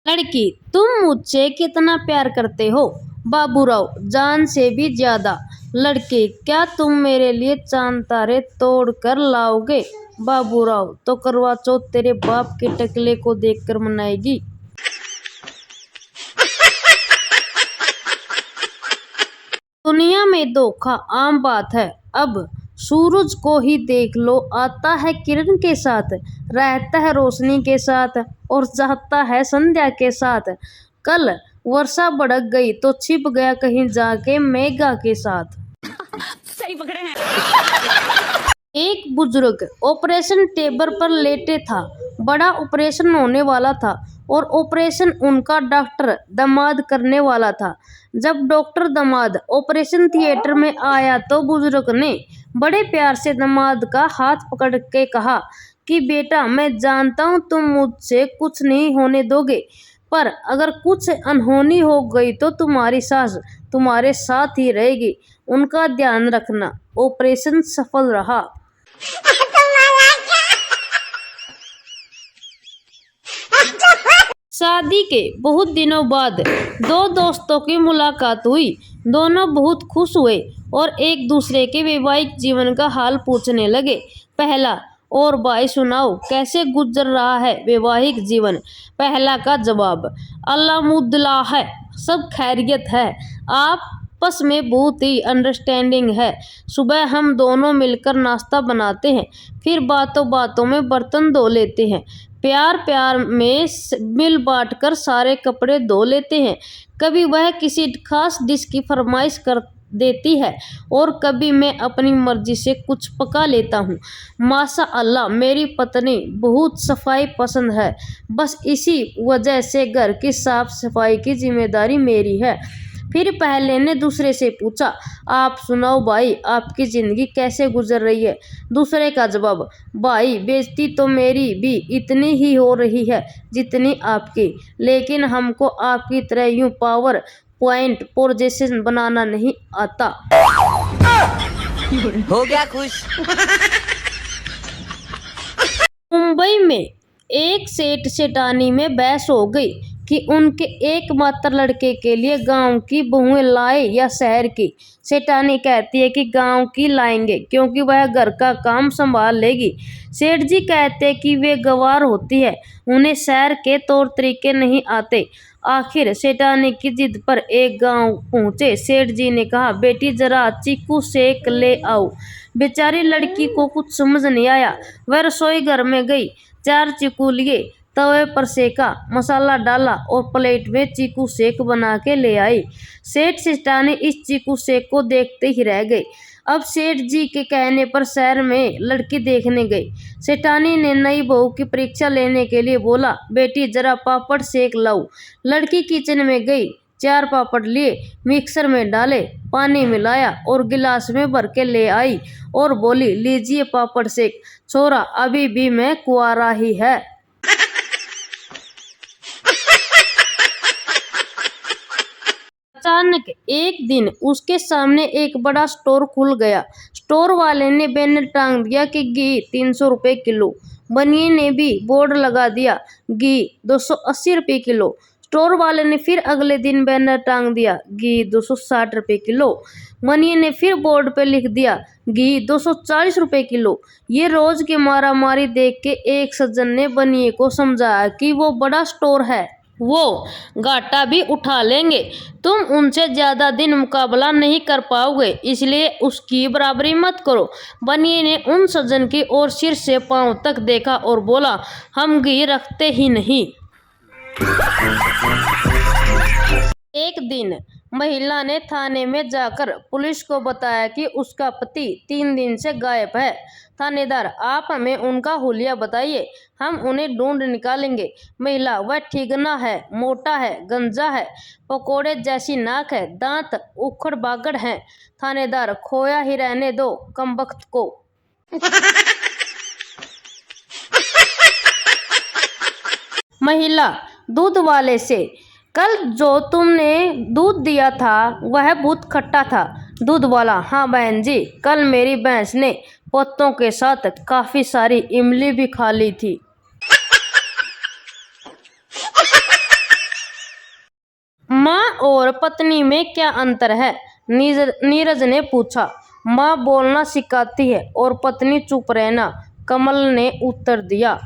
लड़की, तुम मुझसे कितना प्यार करते हो? बाबूराव, जान से भी ज्यादा। लड़के, क्या तुम मेरे लिए चांद तारे तोड़ कर लाओगे? बाबूराव, तो करवा चौथ तेरे बाप के टकले को देखकर मनाएगी। दुनिया में धोखा आम बात है। अब सूरज को ही देख लो, आता है किरण के साथ, रहता है रोशनी के साथ और जाता है संध्या के साथ। कल वर्षा भड़क गई तो छिप गया कहीं जाके मेघा के साथ। सही पकड़े हैं। एक बुजुर्ग ऑपरेशन टेबल पर लेटे था। बड़ा ऑपरेशन होने वाला था और ऑपरेशन उनका डॉक्टर दामाद करने वाला था। जब डॉक्टर दामाद ऑपरेशन थिएटर में आया तो बुजुर्ग ने बड़े प्यार से दामाद का हाथ पकड़ के कहा कि बेटा, मैं जानता हूँ तुम मुझसे कुछ नहीं होने दोगे, पर अगर कुछ अनहोनी हो गई तो तुम्हारी सास तुम्हारे साथ ही रहेगी। उनका ध्यान रखना। ऑपरेशन सफल रहा। शादी के बहुत दिनों बाद दो दोस्तों की मुलाकात हुई। दोनों बहुत खुश हुए और एक दूसरे के वैवाहिक जीवन का हाल पूछने लगे। पहला, और भाई सुनाओ, कैसे गुजर रहा है वैवाहिक जीवन? पहला का जवाब, अल्हम्दुलिल्लाह है, सब खैरियत है, आपस में बहुत ही अंडरस्टैंडिंग है। सुबह हम दोनों मिलकर नाश्ता बनाते हैं, फिर बातों बातों में बर्तन धो लेते हैं, प्यार प्यार में मिल बांट कर सारे कपड़े धो लेते हैं। कभी वह किसी खास डिश की फरमाइश कर देती है और कभी मैं अपनी मर्जी से कुछ पका लेता हूँ। माशा अल्लाह, मेरी पत्नी बहुत सफाई पसंद है। बस इसी वजह से घर की साफ सफाई की जिम्मेदारी मेरी है। फिर पहले ने दूसरे से पूछा, आप सुनाओ भाई, आपकी ज़िंदगी कैसे गुजर रही है? दूसरे का जवाब, भाई बेइज्जती तो मेरी भी इतनी ही हो रही है जितनी आपकी, लेकिन हमको आपकी तरह यूं पावर पॉइंट प्रेजेंटेशन बनाना नहीं आता। हो गया खुश। मुंबई में एक सेठ सेठानी में बहस हो गई कि उनके एकमात्र लड़के के लिए गांव की बहुएं लाए या शहर की। सेठानी कहती है कि गांव की लाएंगे क्योंकि वह घर का काम संभाल लेगी। सेठ जी कहते कि वे गंवार होती है, उन्हें शहर के तौर तरीके नहीं आते। आखिर सेठानी की जिद पर एक गांव पहुंचे। सेठ जी ने कहा, बेटी जरा चीकू सेक ले आओ। बेचारी लड़की को कुछ समझ नहीं आया। वह रसोई घर में गई, 4 चीकू लिए, तवे पर सेका, मसाला डाला और प्लेट में चीकू सेक बना के ले आई। सेठ सेठानी इस चीकू सेक को देखते ही रह गए। अब सेठ जी के कहने पर शहर में लड़की देखने गई। सेठानी ने नई बहू की परीक्षा लेने के लिए बोला, बेटी जरा पापड़ सेक लाओ। लड़की किचन में गई, 4 पापड़ लिए, मिक्सर में डाले, पानी मिलाया और गिलास में भर के ले आई और बोली, लीजिए पापड़ सेक। छोरा अभी भी मैं कुंवारा ही है। अचानक एक दिन उसके सामने एक बड़ा स्टोर खुल गया। स्टोर वाले ने बैनर टांग दिया कि घी 300 रुपये किलो। बनिए ने भी बोर्ड लगा दिया, घी 280 रुपये किलो। स्टोर वाले ने फिर अगले दिन बैनर टांग दिया, घी 260 रुपये किलो। बनिए ने फिर बोर्ड पे लिख दिया, घी 240 रुपये किलो। ये रोज की मारामारी देख के एक सज्जन ने बनिए को समझाया कि वो बड़ा स्टोर है, वो घाटा भी उठा लेंगे, तुम उनसे ज्यादा दिन मुकाबला नहीं कर पाओगे, इसलिए उसकी बराबरी मत करो। बनिए ने उन सज्जन की ओर सिर से पांव तक देखा और बोला, हम घी रखते ही नहीं। एक दिन महिला ने थाने में जाकर पुलिस को बताया कि उसका पति 3 दिन से गायब है। थानेदार, आप हमें उनका हुलिया बताइए, हम उन्हें ढूंढ निकालेंगे। महिला, वह ठिगना है, मोटा है, गंजा है, पकोड़े जैसी नाक है, दांत उखड़ बागड़ हैं। थानेदार, खोया ही रहने दो कमबख्त को। महिला दूध वाले से, कल जो तुमने दूध दिया था वह बहुत खट्टा था। दूध वाला, हाँ बहन जी, कल मेरी भैंस ने पत्तों के साथ काफी सारी इमली भी खा ली थी। और पत्नी में क्या अंतर है? नीरज ने पूछा। माँ बोलना सिखाती है और पत्नी चुप रहना, कमल ने उत्तर दिया।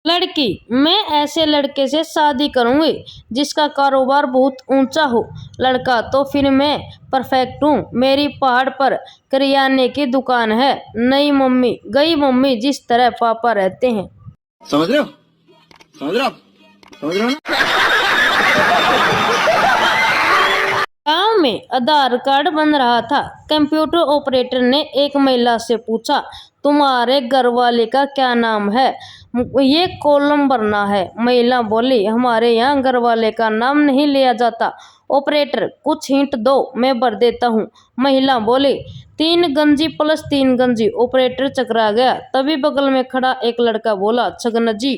लड़की, मैं ऐसे लड़के से शादी करूंगी जिसका कारोबार बहुत ऊंचा हो। लड़का, तो फिर मैं परफेक्ट हूँ। मेरी पहाड़ पर करियाने की दुकान है। नई मम्मी, गई मम्मी जिस तरह पापा रहते हैं। समझ रहे हो? समझ रहे हो? समझ रहे हो ना? गांव में आधार कार्ड बन रहा था। कंप्यूटर ऑपरेटर ने एक महिला से पूछा, तुम्हारे घर वाले का क्या नाम है? ये कॉलम भरना है। महिला बोली, हमारे यहाँ घर वाले का नाम नहीं लिया जाता। ऑपरेटर, कुछ हिंट दो, मैं भर देता हूँ। महिला बोली, 3 गंजी प्लस 3 गंजी। ऑपरेटर चकरा गया। तभी बगल में खड़ा एक लड़का बोला, छगन जी।